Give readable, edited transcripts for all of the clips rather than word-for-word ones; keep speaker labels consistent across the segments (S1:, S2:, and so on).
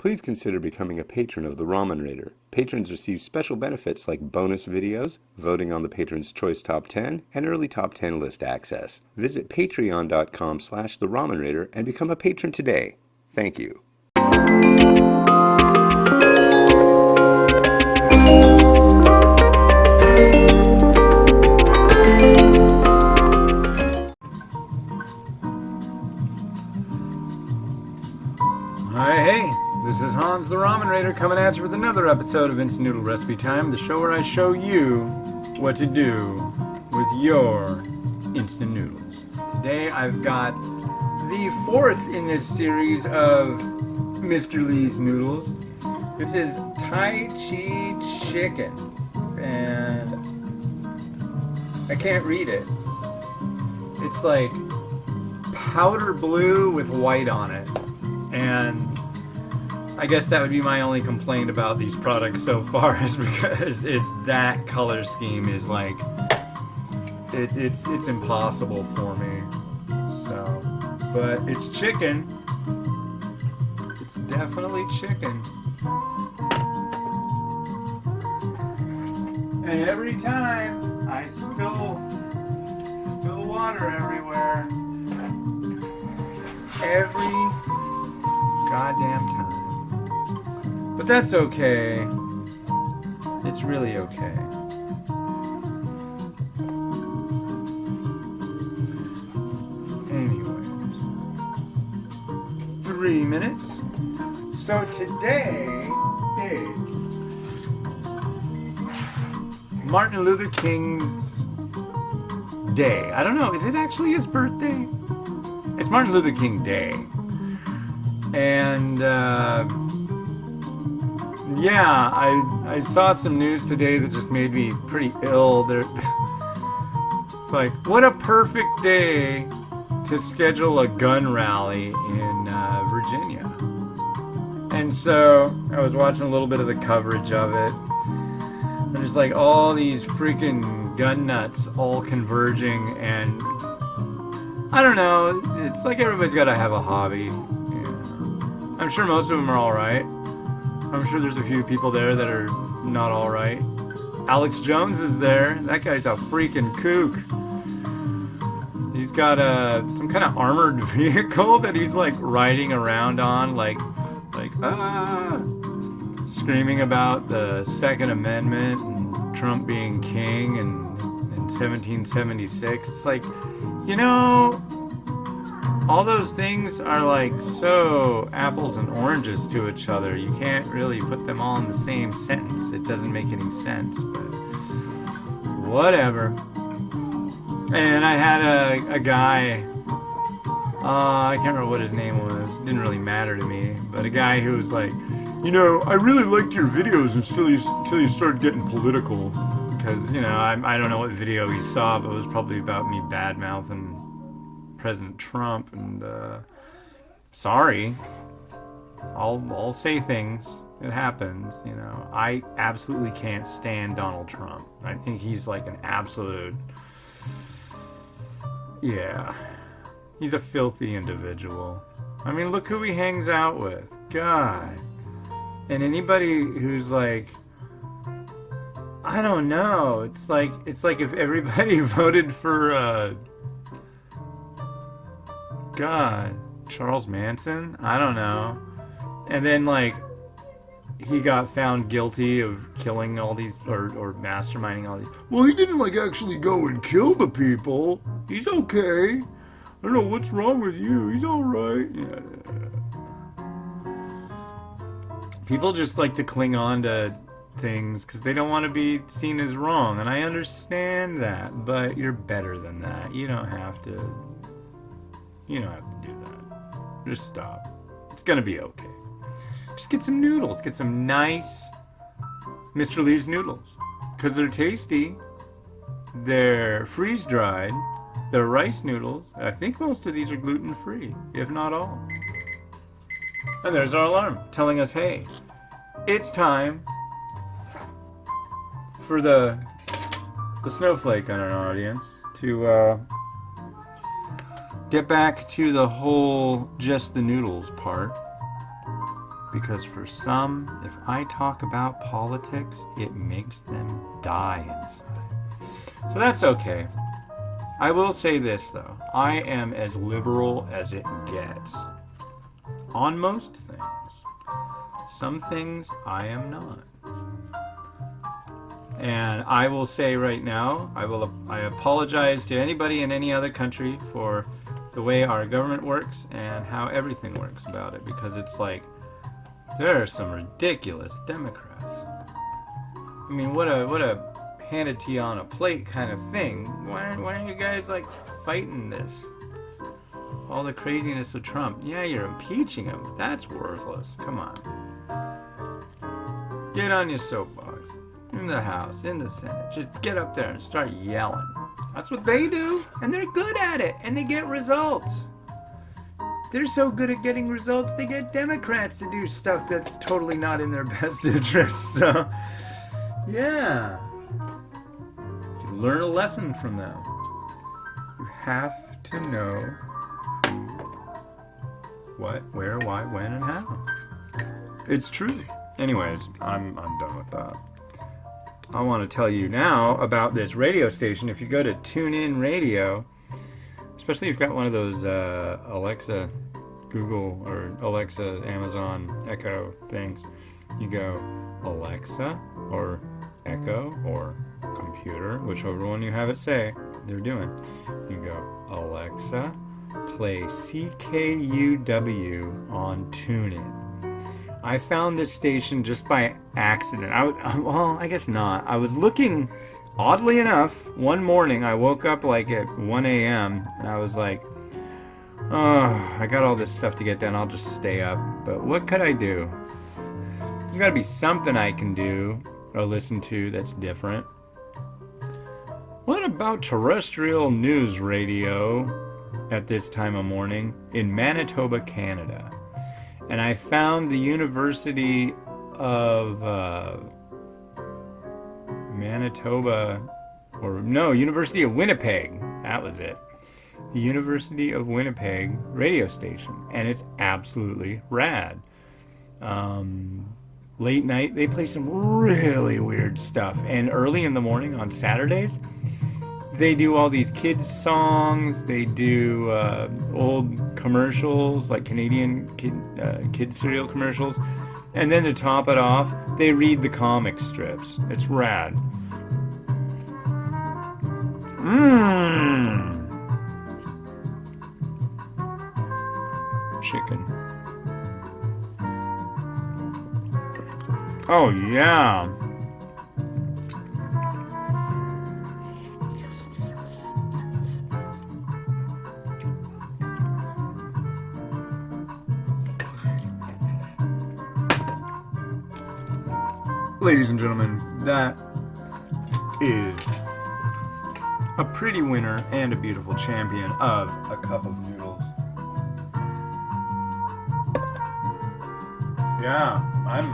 S1: please consider becoming a patron of the Ramen Raider. Patrons receive special benefits like bonus videos, voting on the Patron's Choice Top 10, and early Top 10 list access. Visit patreon.com/the Ramen Raider and become a patron today. Thank you.
S2: Hey, this is Hans the Ramen Raider coming at you with another episode of Instant Noodle Recipe Time, the show where I show you what to do with your instant noodles. Today I've got the fourth in this series of Mr. Lee's noodles. This is Tai Chi chicken, and I can't read it. It's like powder blue with white on it. And I guess that would be my only complaint about these products so far, is because that color scheme is like it's impossible for me. So, but it's chicken. It's definitely chicken. And every time I spill water everywhere. Every goddamn time. But that's okay. It's really okay. Anyways, 3 minutes. So today is Martin Luther King's Day. I don't know, is it actually his birthday? It's Martin Luther King Day. And yeah, I saw some news today that just made me pretty ill. It's like, what a perfect day to schedule a gun rally in Virginia. And so I was watching a little bit of the coverage of it. And there's like all these freaking gun nuts all converging, and I don't know, it's like everybody's got to have a hobby. Yeah. I'm sure most of them are alright. I'm sure there's a few people there that are not alright. Alex Jones is there. That guy's a freaking kook. He's got some kind of armored vehicle that he's like riding around on, like screaming about the Second Amendment and Trump being king and in 1776. It's like, you know, all those things are like so apples and oranges to each other. You can't really put them all in the same sentence. It doesn't make any sense, but whatever. And I had a guy, I can't remember what his name was. It didn't really matter to me, but a guy who was like, you know, I really liked your videos until you started getting political. Because, you know, I don't know what video he saw, but it was probably about me bad-mouthing President Trump, and sorry, I'll say things. It happens, you know. I absolutely can't stand Donald Trump. I think he's like an absolute, yeah, he's a filthy individual. I mean, look who he hangs out with. God. And anybody who's like, I don't know, it's like if everybody voted for God, Charles Manson? I don't know. And then, like, he got found guilty of killing all these, or masterminding all these. Well, he didn't, like, actually go and kill the people. He's okay. I don't know, what's wrong with you? He's alright. Yeah. People just like to cling on to things because they don't want to be seen as wrong. And I understand that, but you're better than that. You don't have to do that. Just stop. It's gonna be okay. Just get some noodles. Get some nice Mr. Lee's noodles. Because they're tasty. They're freeze-dried. They're rice noodles. I think most of these are gluten-free, if not all. And there's our alarm telling us, hey, it's time for the snowflake in our audience to get back to the whole just the noodles part. Because for some, if I talk about politics, it makes them die inside. So that's okay. I will say this, though. I am as liberal as it gets. On most things. Some things I am not. And I will say right now, I apologize to anybody in any other country for the way our government works and how everything works about it, because it's like there are some ridiculous Democrats. I mean, what a handed to you on a plate kind of thing. Why aren't you guys like fighting this? All the craziness of Trump. Yeah, you're impeaching him. That's worthless. Come on. Get on your soapbox. In the House, in the Senate. Just get up there and start yelling. That's what they do. And they're good at it. And they get results. They're so good at getting results, they get Democrats to do stuff that's totally not in their best interest. So, yeah. You can learn a lesson from them. You have to know what, where, why, when, and how. It's true. Anyways, I'm done with that. I want to tell you now about this radio station. If you go to TuneIn Radio, especially if you've got one of those Alexa, Google, or Alexa, Amazon, Echo things, you go Alexa, or Echo, or computer, whichever one you have it say, they're doing. You go, Alexa, play CKUW on TuneIn. I found this station just by accident. I guess not. I was looking, oddly enough, one morning I woke up like at 1 a.m. and I was like, oh, I got all this stuff to get done. I'll just stay up. But what could I do? There's got to be something I can do or listen to that's different. What about terrestrial news radio at this time of morning in Manitoba, Canada? And I found the University of University of Winnipeg. That was it. The University of Winnipeg radio station. And it's absolutely rad. Late night, they play some really weird stuff. And early in the morning on Saturdays, they do all these kids songs. They do old commercials, like Canadian kids cereal commercials. And then to top it off, they read the comic strips. It's rad. Chicken. Oh, yeah. Ladies and gentlemen, that is a pretty winner and a beautiful champion of a cup of noodles. Yeah, I'm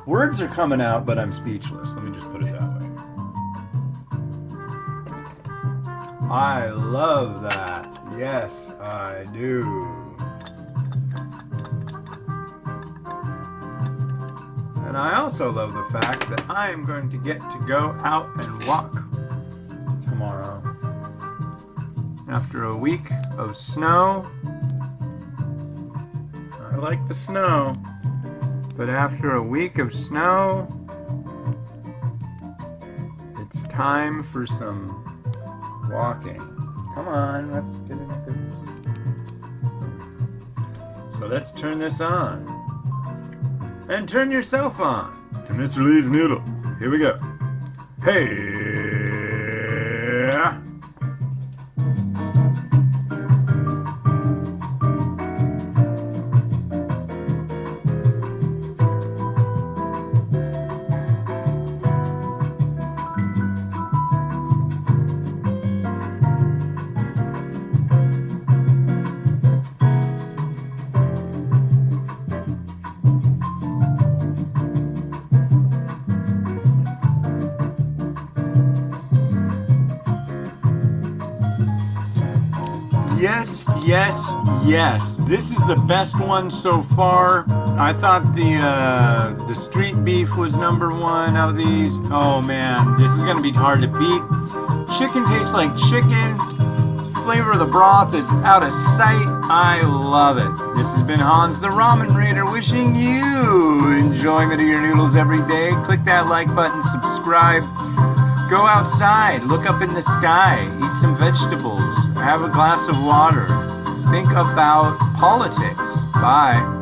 S2: words are coming out, but I'm speechless. Let me just put it that way. I love that. Yes, I do. And I also love the fact that I am going to get to go out and walk tomorrow. After a week of snow, I like the snow, but after a week of snow, it's time for some walking. Come on, let's get into this. So let's turn this on. And turn yourself on to Mr. Lee's Noodle. Here we go. Hey! Yes, yes, Yes, this is the best one so far. I thought the street beef was number one out of these. Oh man, this is gonna be hard to beat. Chicken tastes like chicken. Flavor of the broth is out of sight. I love it. This has been Hans the Ramen Raider wishing you enjoyment of your noodles every day. Click that like button, subscribe. Go outside, look up in the sky, eat some vegetables, have a glass of water. Think about politics. Bye.